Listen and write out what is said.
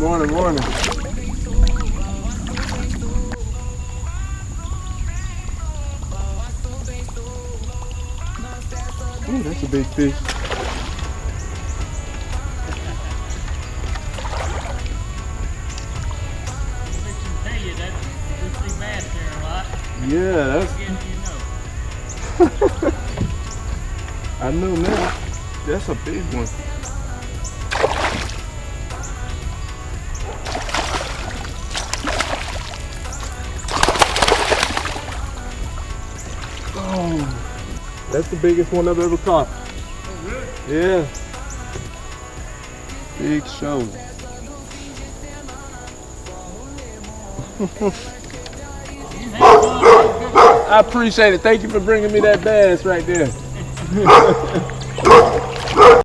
Morning, morning. Ooh, that's a big fish. Yeah, that's. I know now. That's a big one. Oh, that's the biggest one I've ever caught. Oh, really? Yeah. Big show. I appreciate it. Thank you for bringing me that bass right there.